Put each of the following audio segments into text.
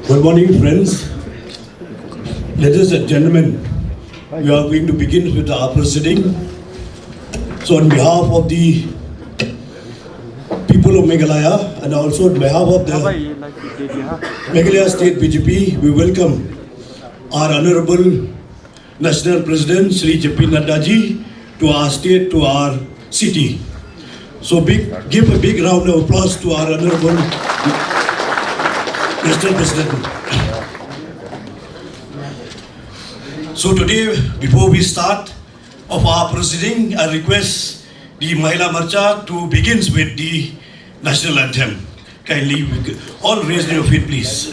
Good morning, friends. Ladies and gentlemen, we are going to begin with our proceeding. So on behalf of the people of Meghalaya and also on behalf of the Meghalaya State BJP, we welcome our Honorable National President Shri JP Nadda ji to our state, to our city. So give a big round of applause to our Honorable National President. So today, before we start of our proceeding, I request the Mahila Marcha to begin with the national anthem. Kindly, all raise your feet, please.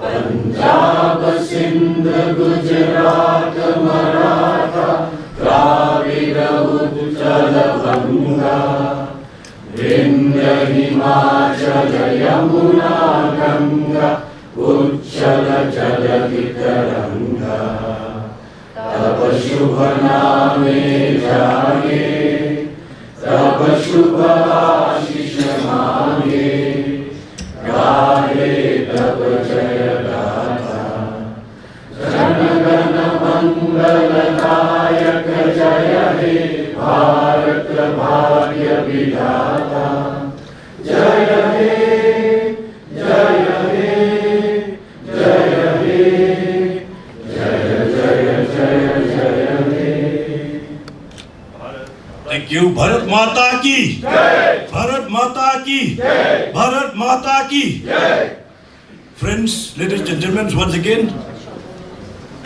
Punjab, Sindh, Gujarat, Maratha, Dravida, Utchala, Banga, Vindhya, Himachala, Yamuna, Ganga, Utchala, Jalavitaranga. Tava Shubha Name Jage, Tava Shubha Ashish Mange, Gahe Tava Jaya Gatha, Janagana Mangala Nayaka Jaya He, Bharat Bhagya Vidhata, Jaya He, Jaya He, Jaya He, Jaya Jaya Jaya Jaya He. Thank you. Bharat Mata ki Jai. Bharat Mata ki Jai. Bharat Mata ki Jai. Friends, ladies and gentlemen, once again,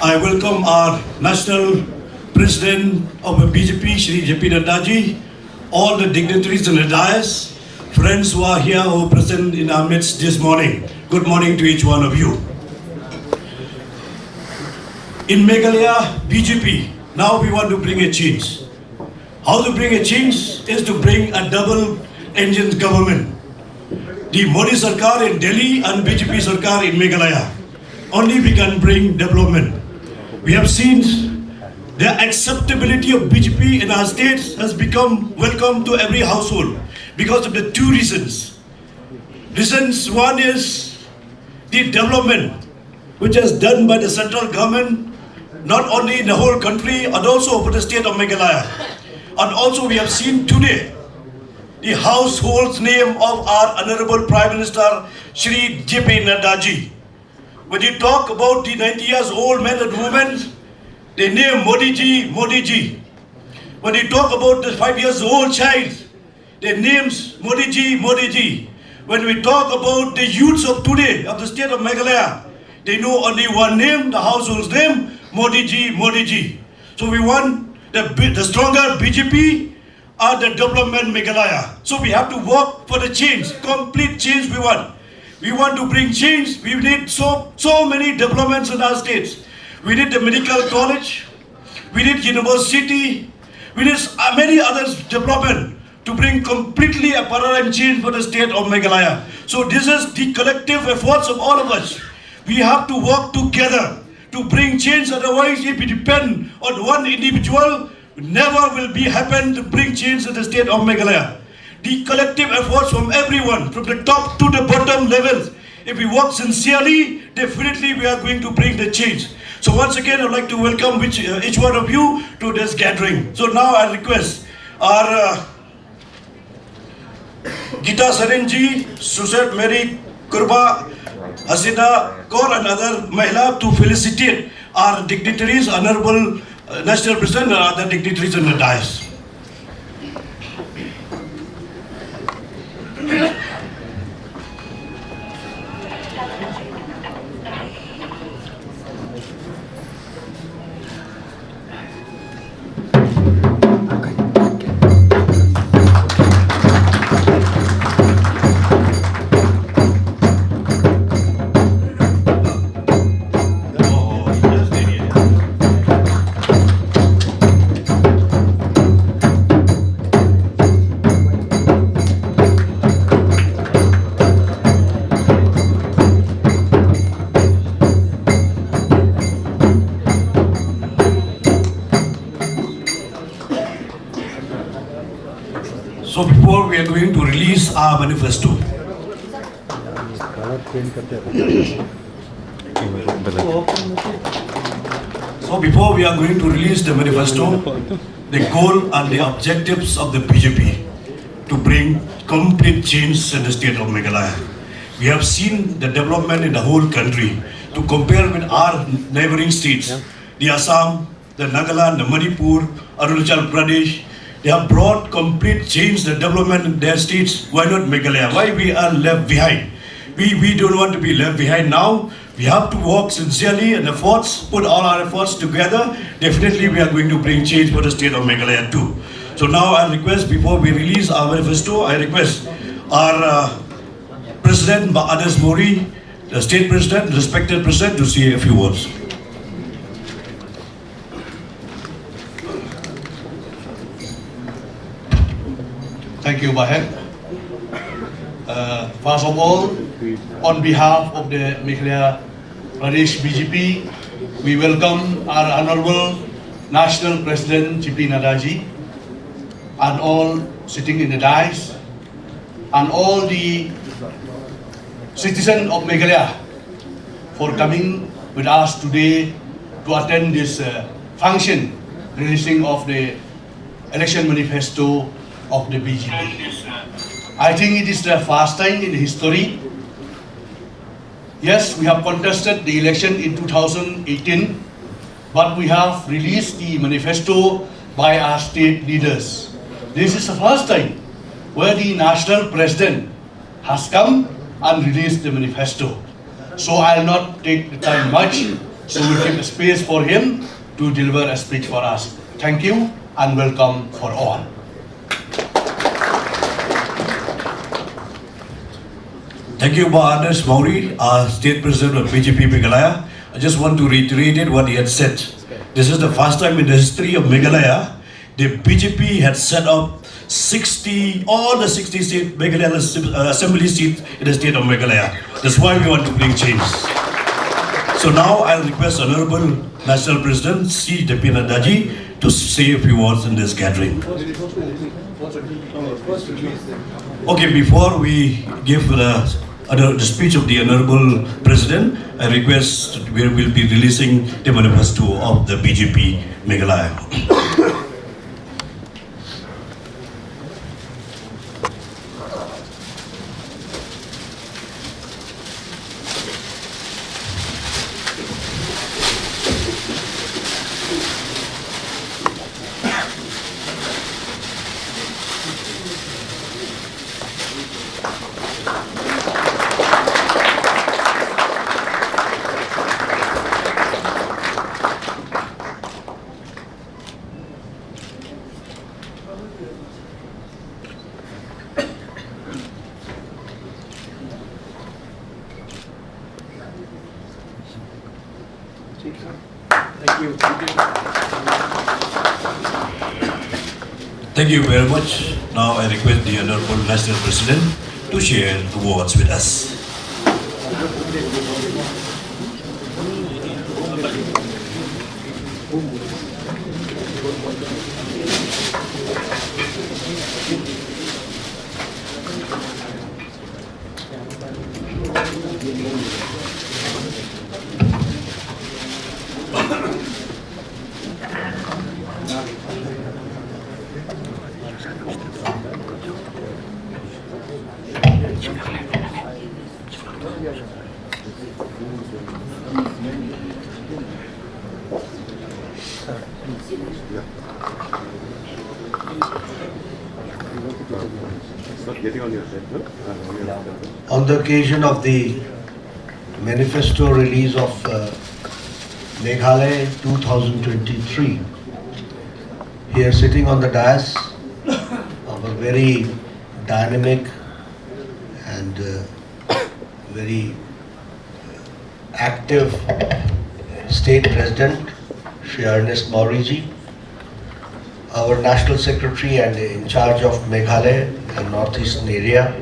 I welcome our National President of the BJP, Shri JP Nadda ji, all the dignitaries in the dais, friends who are here, who are present in our midst this morning. Good morning to each one of you. In Meghalaya, BJP, now we want to bring a change. How to bring a change is to bring a double-engine government. The Modi Sarkar in Delhi and BJP Sarkar in Meghalaya. Only we can bring development. We have seen the acceptability of BJP in our state has become welcome to every household because of the two reasons. Reasons one is the development which is done by the central government, not only in the whole country but also for the state of Meghalaya. And also we have seen today the household's name of our Honorable Prime Minister Shri JP Nadda ji. When you talk about the 90 years old men and women, they name Modi ji, Modi ji. When you talk about the 5 years old child, their names Modi ji, Modi ji. When we talk about the youths of today, of the state of Meghalaya, they know only one name, the household's name, Modi ji, Modi ji. So we want the stronger BJP and the development Meghalaya. So we have to work for the change, complete change we want. We want to bring change. We need so many developments in our states. We need the medical college, we need university, we need many other development to bring completely a paradigm change for the state of Meghalaya. So this is the collective efforts of all of us. We have to work together to bring change, otherwise if we depend on one individual, never will be happen to bring change in the state of Meghalaya. The collective efforts from everyone, from the top to the bottom levels, if we work sincerely, definitely we are going to bring the change. So once again, I'd like to welcome each one of you to this gathering. So now I request our Gita Sarenji, Susat Mary Kurba, Hasina Kaur and other Mahila to felicitate our dignitaries, Honorable National President and other dignitaries in the dais. release our manifesto. So before we are going to release the manifesto, the goal and the objectives of the BJP to bring complete change in the state of Meghalaya. We have seen the development in the whole country. To compare with our neighboring states, the Assam, the Nagaland, the Manipur, Arunachal Pradesh, they have brought complete change, the development in their states. Why not Meghalaya? Why we are left behind? We don't want to be left behind now. We have to work sincerely and efforts, put all our efforts together. Definitely we are going to bring change for the state of Meghalaya too. So now I request, before we release our manifesto, I request our President Anas Mori, the State President, respected President, to say a few words. Thank you, Bahet. First of all, on behalf of the Meghalaya Pradesh BJP, we welcome our Honorable National President JP Nadaji and all sitting in the dais and all the citizens of Meghalaya for coming with us today to attend this function, releasing of the election manifesto of the BJP. I think it is the first time in history. Yes, we have contested the election in 2018, but we have released the manifesto by our state leaders. This is the first time where the national president has come and released the manifesto. So I'll not take the time much, so we'll keep a space for him to deliver a speech for us. Thank you and welcome for all. Thank you, Anas Mori, our State President of BJP Meghalaya. I just want to reiterate what he had said. This is the first time in the history of Meghalaya, the BJP had set up all the 60 state Meghalaya assembly seats in the state of Meghalaya. That's why we want to bring change. So now I'll request Honorable National President C. J.P. Nadaji to say a few words in this gathering. Okay, before we give the speech of the Honorable President, I request we will be releasing the manifesto of the BJP Meghalaya. Thank you very much. Now I request the Honorable National President to share the words with us. On the occasion of the manifesto release of Meghalaya 2023, here sitting on the dais of a very dynamic and very active State President, Shri Ernest Mauriji, our National Secretary and in charge of Meghalaya and Northeastern area,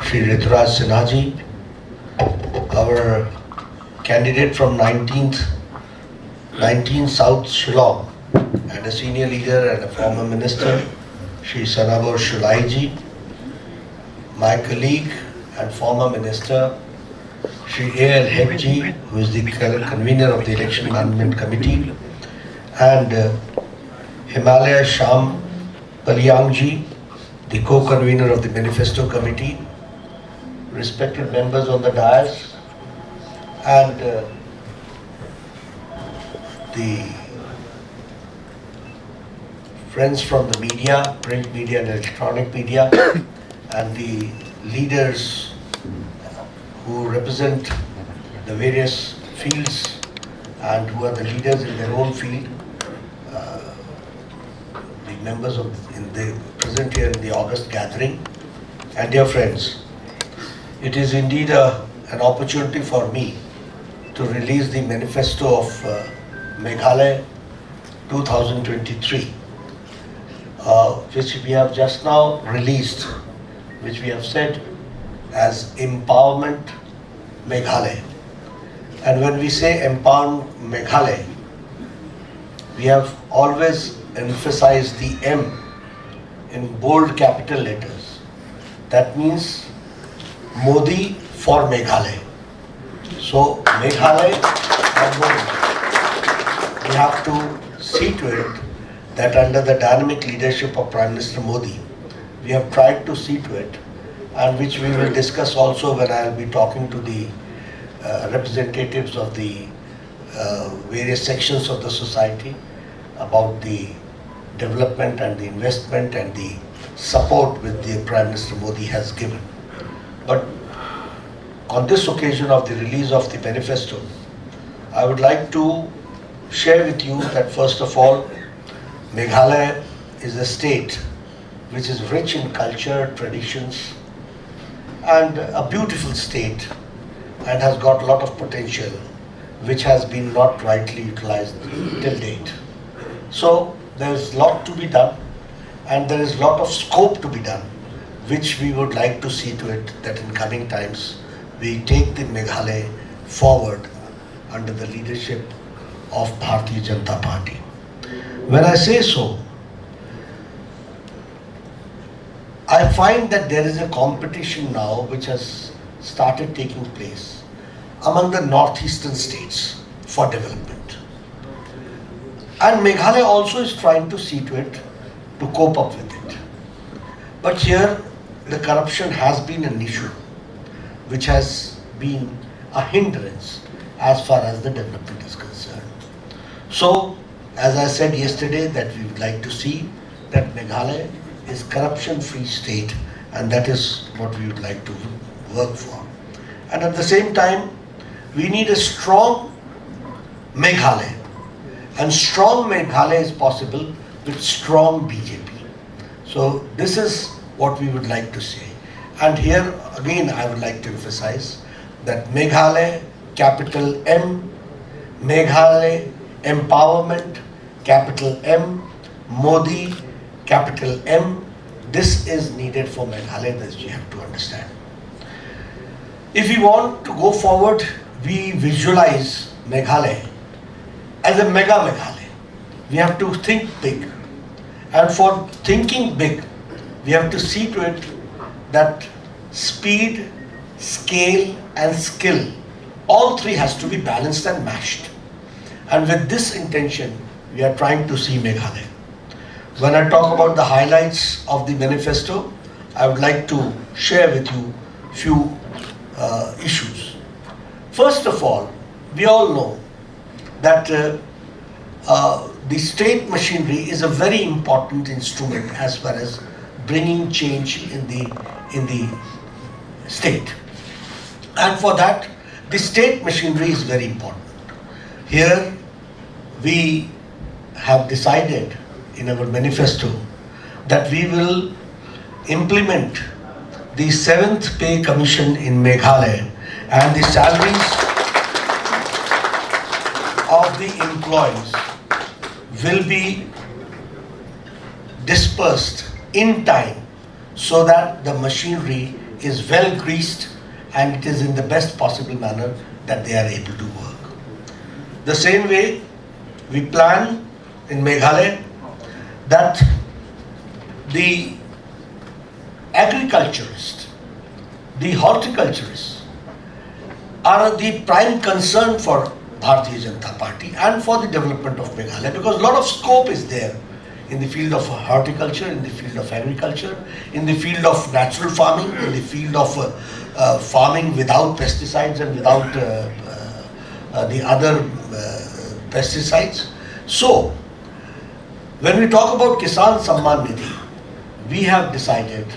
Shri Rituraj Sinhaji, our candidate from 19 South Shillong and a senior leader and a former minister, Shri Sanabor Shulaiji, my colleague and former minister, Shri A.L. Hegji, who is the convener of the Election Management Committee, and Himalaya Sham Palyangji, the co-convener of the Manifesto Committee, respected members on the dais, and the friends from the media, print media and electronic media, and the leaders who represent the various fields and who are the leaders in their own field, the members of the present here in the August gathering, and dear friends, it is indeed an opportunity for me to release the manifesto of Meghalaya 2023, which we have just now released, which we have said as Empowerment Meghalaya. And when we say Empowerment Meghalaya, we have always emphasized the M in bold capital letters. That means Modi for Meghalaya. So Meghalaya and Modi, we have to see to it that under the dynamic leadership of Prime Minister Modi, we have tried to see to it, and which we will discuss also when I will be talking to the representatives of the various sections of the society about the development and the investment and the support which the Prime Minister Modi has given. But on this occasion of the release of the manifesto, I would like to share with you that first of all, Meghalaya is a state which is rich in culture, traditions, and a beautiful state, and has got a lot of potential which has been not rightly utilized till date. So there is a lot to be done, and there is a lot of scope to be done, which we would like to see to it that in coming times we take the Meghalaya forward under the leadership of Bharatiya Janata Party. When I say so, I find that there is a competition now which has started taking place among the northeastern states for development. And Meghalaya also is trying to see to it to cope up with it. But here the corruption has been an issue which has been a hindrance as far as the development is concerned. So, as I said yesterday, that we would like to see that Meghalaya is corruption-free state, and that is what we would like to work for. And at the same time, we need a strong Meghalaya, and strong Meghalaya is possible with strong BJP. So this is what we would like to say. And here again I would like to emphasize that Meghalaya, capital M, Meghalaya empowerment, capital M, Modi, capital M. This is needed for Meghalaya, that you have to understand. If we want to go forward, we visualize Meghalaya as a mega Meghalaya. We have to think big. And for thinking big, we have to see to it that speed, scale and skill, all three has to be balanced and matched. And with this intention, we are trying to see Meghalaya. When I talk about the highlights of the manifesto, I would like to share with you few issues. First of all, we all know that the state machinery is a very important instrument as far as bringing change in the state. And for that, the state machinery is very important. Here, we have decided in our manifesto that we will implement the 7th Pay Commission in Meghalaya, and the salaries of the employees will be dispersed in time so that the machinery is well greased and it is in the best possible manner that they are able to work. The same way, we plan in Meghalaya that the agriculturist the horticulturists are the prime concern for Bharatiya Janata Party and for the development of Meghalaya, because a lot of scope is there in the field of horticulture, in the field of agriculture, in the field of natural farming, in the field of farming without pesticides and without the other pesticides. So, when we talk about Kisan Samman Nidhi, we have decided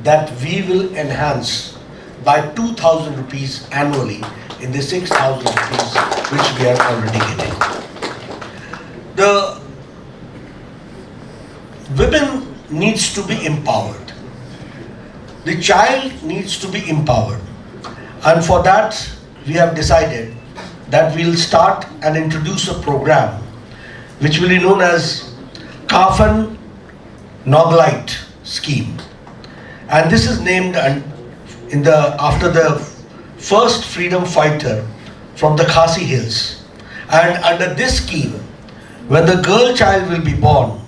that we will enhance by 2,000 rupees annually in the 6,000 rupees which we are already giving. The women needs to be empowered. The child needs to be empowered. And for that, we have decided that we will start and introduce a program which will be known as Kafan Noglite scheme. And this is named after the first freedom fighter from the Khasi Hills. And under this scheme, when the girl child will be born,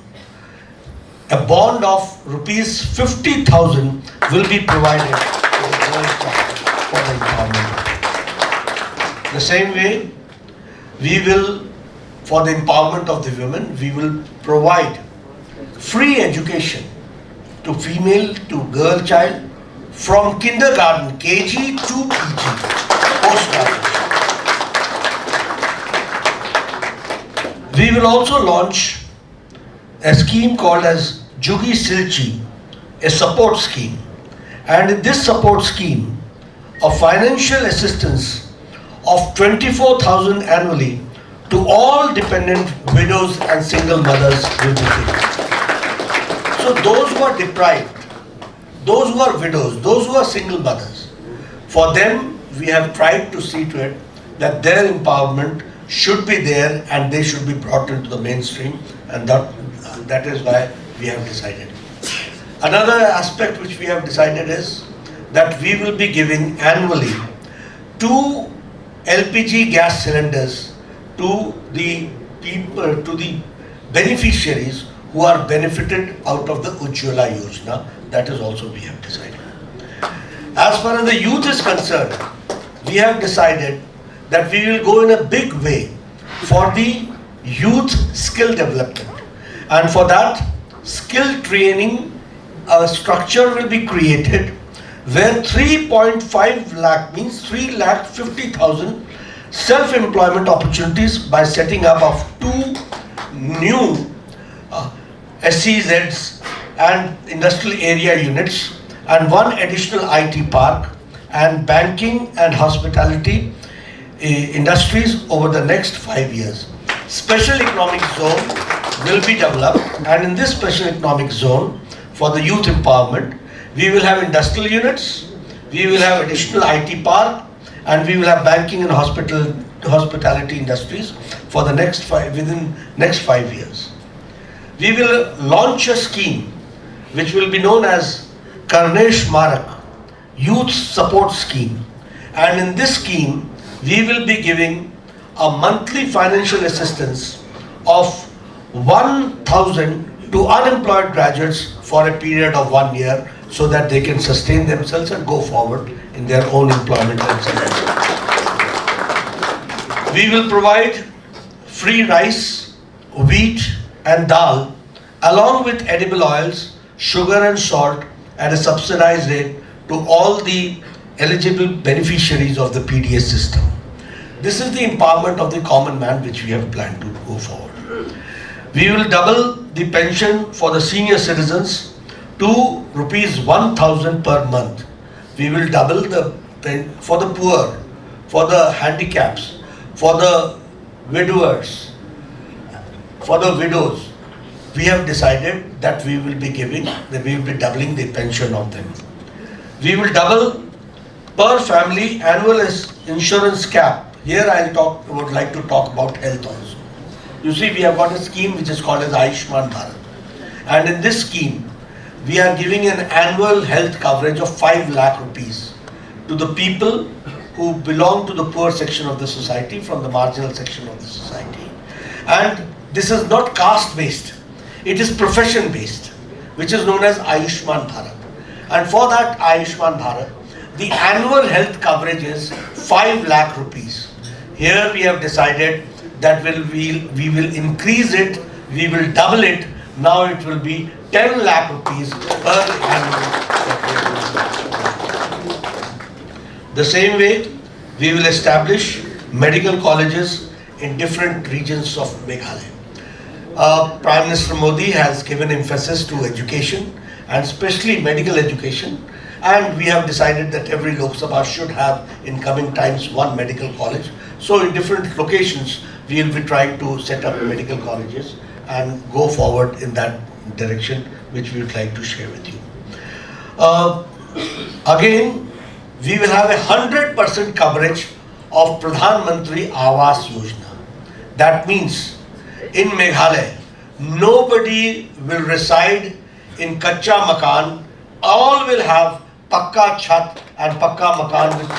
a bond of rupees 50,000 will be provided to the girl child for the empowerment. The same way, we will, for the empowerment of the women, we will provide free education to female, to girl child, from kindergarten, KG to PG, post-graduation. We will also launch a scheme called as Jugi Silchi, a support scheme. And in this support scheme, a financial assistance of 24,000 annually to all dependent widows and single mothers will be given. So those who are deprived, those who are widows, those who are single mothers, for them we have tried to see to it that their empowerment should be there and they should be brought into the mainstream, and that is why we have decided. Another aspect which we have decided is that we will be giving annually 2 LPG gas cylinders to the people, to the beneficiaries who are benefited out of the Ujjwala Yojana. That is also we have decided. As far as the youth is concerned, we have decided that we will go in a big way for the youth skill development. And for that, skill training structure will be created where 3.5 lakh means 3,50,000 self-employment opportunities by setting up of 2 new SEZs and industrial area units and 1 additional IT park and banking and hospitality industries over the next 5 years. Special economic zone will be developed, and in this special economic zone for the youth empowerment, we will have industrial units, we will have additional IT park, and we will have banking and hospitality industries for the within next 5 years. We will launch a scheme which will be known as Karnesh Marak Youth Support Scheme, and in this scheme we will be giving a monthly financial assistance of 1,000 to unemployed graduates for a period of 1 year, so that they can sustain themselves and go forward in their own employment themselves. We will provide free rice, wheat and dal along with edible oils, sugar and salt at a subsidized rate to all the eligible beneficiaries of the PDS system. This is the empowerment of the common man which we have planned to go forward. We will double the pension for the senior citizens to rupees 1,000 per month. We will double for the poor, for the handicaps, for the widowers, for the widows. We have decided that we will be doubling the pension of them. We will double per family annual insurance cap. Here would like to talk about health also. You see, we have got a scheme which is called as Ayushman Bharat. And in this scheme, we are giving an annual health coverage of 5 lakh rupees to the people who belong to the poor section of the society, from the marginal section of the society. And this is not caste based, it is profession based, which is known as Ayushman Bharat. And for that Ayushman Bharat, the annual health coverage is 5 lakh rupees. Here we have decided that we will increase it, we will double it. Now it will be 10 lakh rupees per annum. The same way, we will establish medical colleges in different regions of Meghalaya. Prime Minister Modi has given emphasis to education and especially medical education, and we have decided that every Lok Sabha should have in coming times one medical college. So in different locations we will be trying to set up medical colleges and go forward in that direction, which we would like to share with you. Again, we will have 100% coverage of Pradhan Mantri Awas Yojana. That means in Meghalaya, nobody will reside in Kacha Makan. All will have Pakka Chat and Pakka Makan with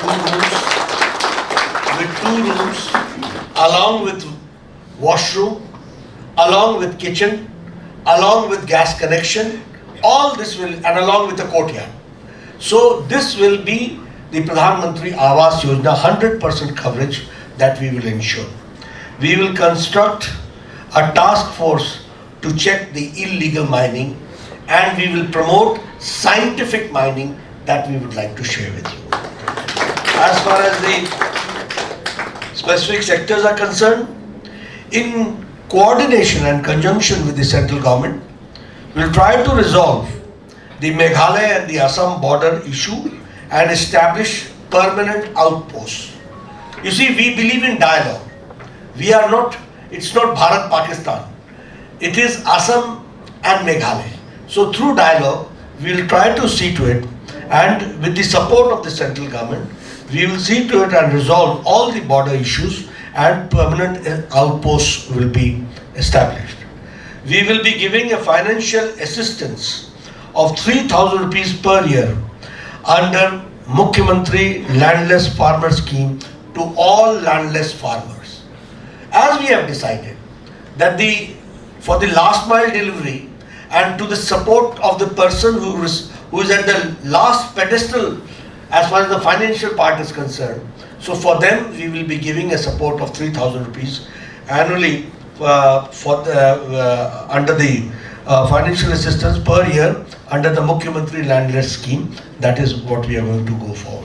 2 rooms, along with washroom, along with kitchen, along with gas connection. All this will, and along with the courtyard. So this will be the Pradhan Mantri Awas Yojana 100% coverage that we will ensure. We will construct a task force to check the illegal mining, and we will promote scientific mining that we would like to share with you. As far as the specific sectors are concerned, in coordination and conjunction with the central government, we will try to resolve the Meghalaya and the Assam border issue and establish permanent outposts. You see, we believe in dialogue. We are not, it's not Bharat Pakistan. It is Assam and Meghalaya. So through dialogue, we will try to see to it, and with the support of the central government, we will see to it and resolve all the border issues, and permanent outposts will be established. We will be giving a financial assistance of 3,000 rupees per year under Mukhyamantri Landless Farmer Scheme to all landless farmers. As we have decided that for the last mile delivery and to the support of the person who is at the last pedestal as far as the financial part is concerned, so for them we will be giving a support of 3,000 rupees annually under the financial assistance per year under the Mukhyamantri Landless Scheme. That is what we are going to go for.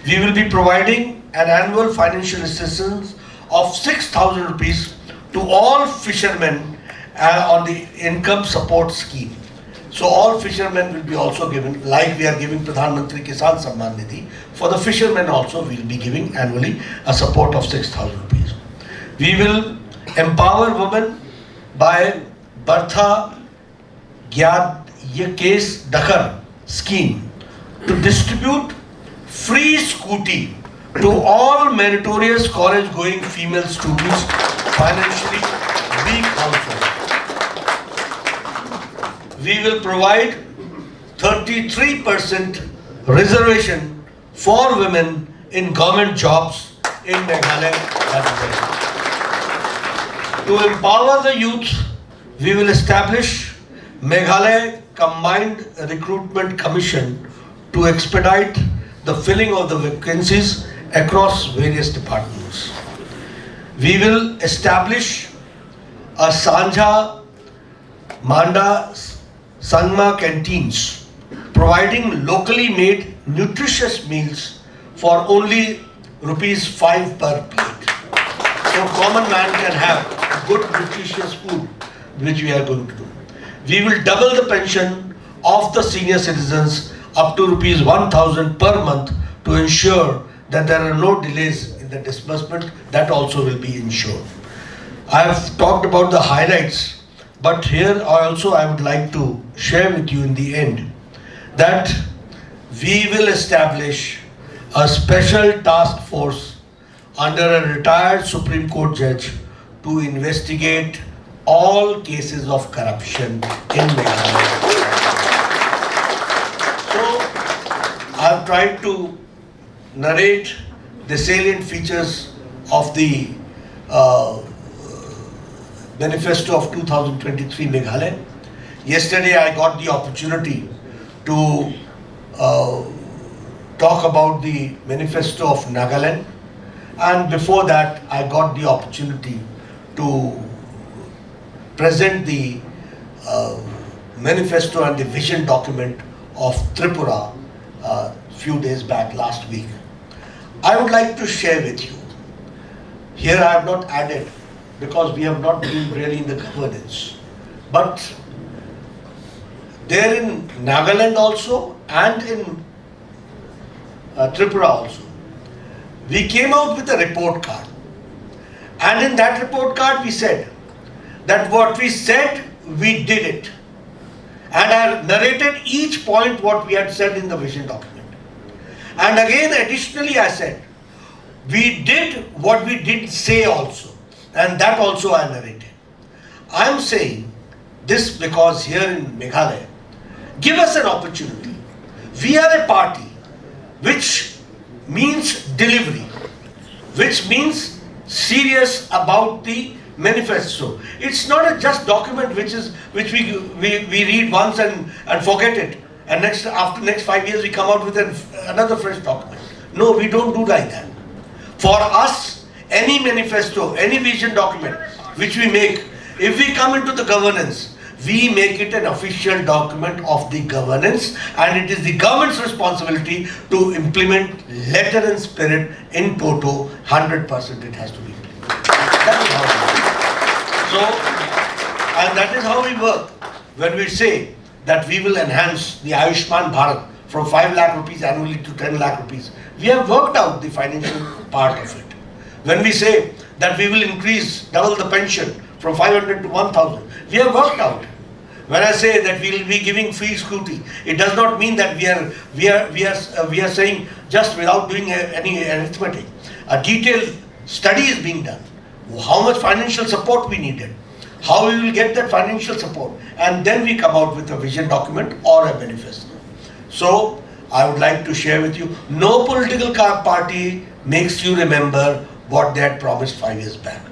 We will be providing an annual financial assistance of 6,000 rupees to all fishermen on the income support scheme. So all fishermen will be also given, like we are giving Pradhan Mantri Kisan Samman Nidhi, for the fishermen also we will be giving annually a support of 6,000 rupees. We will empower women by Bartha Gyad Case Dakar scheme to distribute free scooty to all meritorious college going female students, financially weak households. We will provide 33% reservation for women in government jobs in Meghalaya as well. To empower the youth, we will establish Meghalaya Combined Recruitment Commission to expedite the filling of the vacancies across various departments. We will establish a Sanja Manda Sangma canteens, providing locally made nutritious meals for only ₹5 per plate. So common man can have good nutritious food, which we are going to do. We will double the pension of the senior citizens up to ₹1,000 per month to ensure that there are no delays in the disbursement. That also will be ensured. I have talked about the highlights, but here I would like to share with you in the end that we will establish a special task force under a retired Supreme Court judge to investigate all cases of corruption in Meghalaya. So I have tried to narrate the salient features of the manifesto of 2023 Meghalaya. Yesterday I got the opportunity to talk about the manifesto of Nagaland, and before that I got the opportunity to present the manifesto and the vision document of Tripura few days back last week. I would like to share with you. Here I have not added because we have not been really in the governance. But there in Nagaland also and in Tripura also, we came out with a report card. And in that report card we said that what we said, we did it. And I narrated each point what we had said in the vision document. And again additionally I said, we did what we didn't say also. And that also I narrated. I am saying this because here in Meghalaya, give us an opportunity. We are a party which means delivery, which means serious about the manifesto. It's not a just document which we read once and forget it, and after next 5 years we come out with another fresh document. No, we don't do like that. For us, any manifesto, any vision document which we make, if we come into the governance, we make it an official document of the governance, and it is the government's responsibility to implement letter and spirit in toto. 100% it has to be implemented. That is how we work. So, and that is how we work. When we say that we will enhance the Ayushman Bharat from 5 lakh rupees annually to 10 lakh rupees, we have worked out the financial part of it. When we say that we will double the pension from 500 to 1,000, we have worked out. When I say that we will be giving free scooty, it does not mean that we are saying just without doing any arithmetic. A detailed study is being done. How much financial support we needed, how we will get that financial support, and then we come out with a vision document or a manifesto. So I would like to share with you, no political party makes you remember what they had promised 5 years back.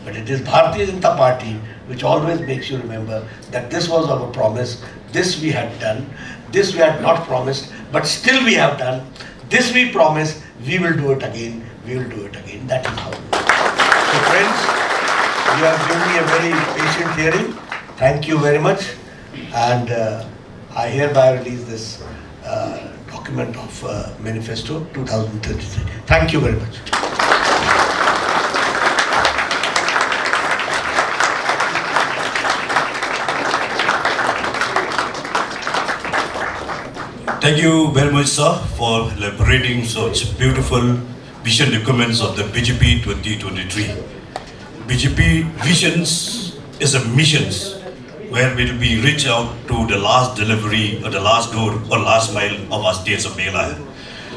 But it is Bharatiya Janata Party which always makes you remember that this was our promise, this we had done, this we had not promised, but still we have done, this we promised, we will do it again, we will do it again. That is how we do. So friends, you have given me a very patient hearing. Thank you very much. And I hereby release this document of Manifesto 2033. Thank you very much. Thank you very much, sir, for elaborating such beautiful vision documents of the BJP 2023. BJP visions is a missions where we will be reach out to the last delivery or the last door or last mile of our states of Meghalaya.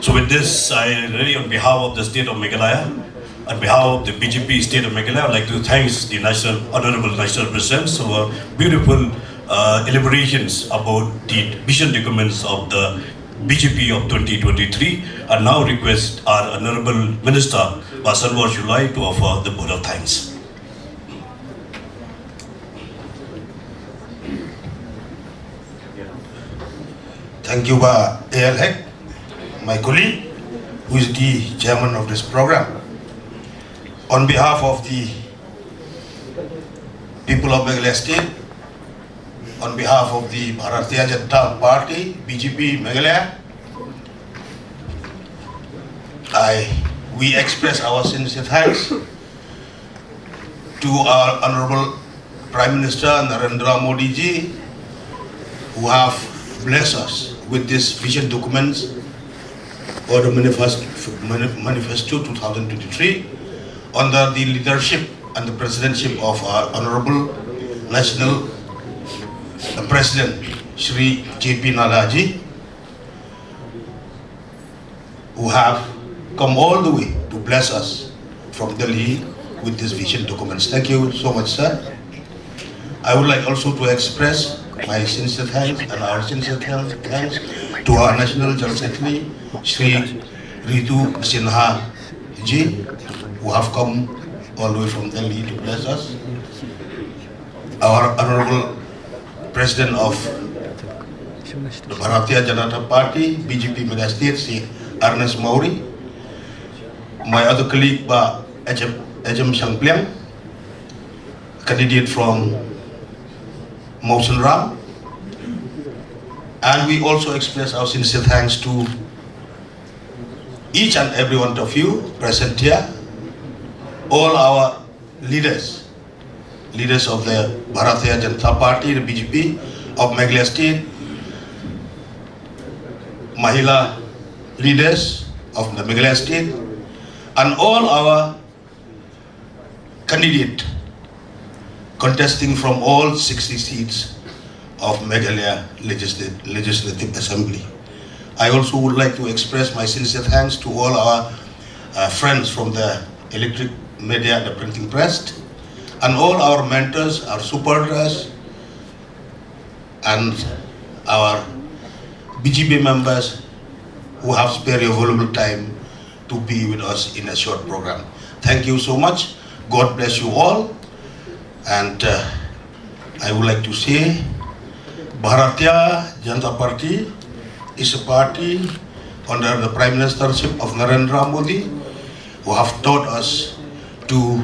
So with this, I really, on behalf of the state of Meghalaya, on behalf of the BJP state of Meghalaya, I'd like to thank the Honorable National President for beautiful elaborations about the vision documents of the BJP of 2023, and now request our Honorable Minister, Kyrwoh Shillong, to offer the vote of thanks. Thank you, ALHEC, my colleague, who is the chairman of this program. On behalf of the people of Meghalaya State, on behalf of the Bharatiya Janata Party, BJP Meghalaya, we express our sincere thanks to our Honorable Prime Minister Narendra Modi ji, who have blessed us with this vision documents or the Manifesto 2023 under the leadership and the presidentship of our Honorable National President Shri JP Nada ji, who have come all the way to bless us from Delhi with this vision documents. Thank you so much, sir. I would like also to express my sincere thanks and our sincere thanks to our National General Secretary, Shri Ritu Sinha ji, who have come all the way from Delhi to bless us. Our Honorable President of the Bharatiya Janata Party, BJP Meghalaya State, Sri Ernest Mauri, my other colleague, Ejem Shangpliang, candidate from Motion Ram, and we also express our sincere thanks to each and every one of you present here, all our leaders of the Bharatiya Janata Party, the BJP of Meghalaya State, Mahila leaders of the Meghalaya State, and all our candidates contesting from all 60 seats of Meghalaya Legislative Assembly. I also would like to express my sincere thanks to all our friends from the electric media, the printing press, and all our mentors, our supporters, and our BJP members who have spared your valuable time to be with us in a short program. Thank you so much. God bless you all. And I would like to say, Bharatiya Janata Party is a party under the Prime Ministership of Narendra Modi, who have taught us to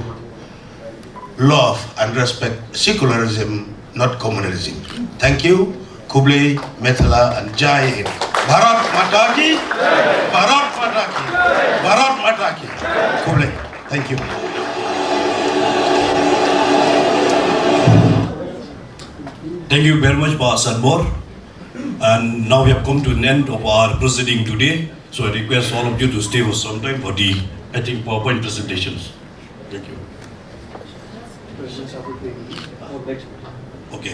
love and respect secularism, not communalism. Thank you. Kublai, Methala, and Jai Hind. Bharat Mata ki, Bharat Mata ki, Bharat Mata ki. Kublai. Thank you. Thank you very much, Pa Sadmor. And now we have come to an end of our proceeding today. So I request all of you to stay for some time for the, PowerPoint presentations. Thank you. Okay.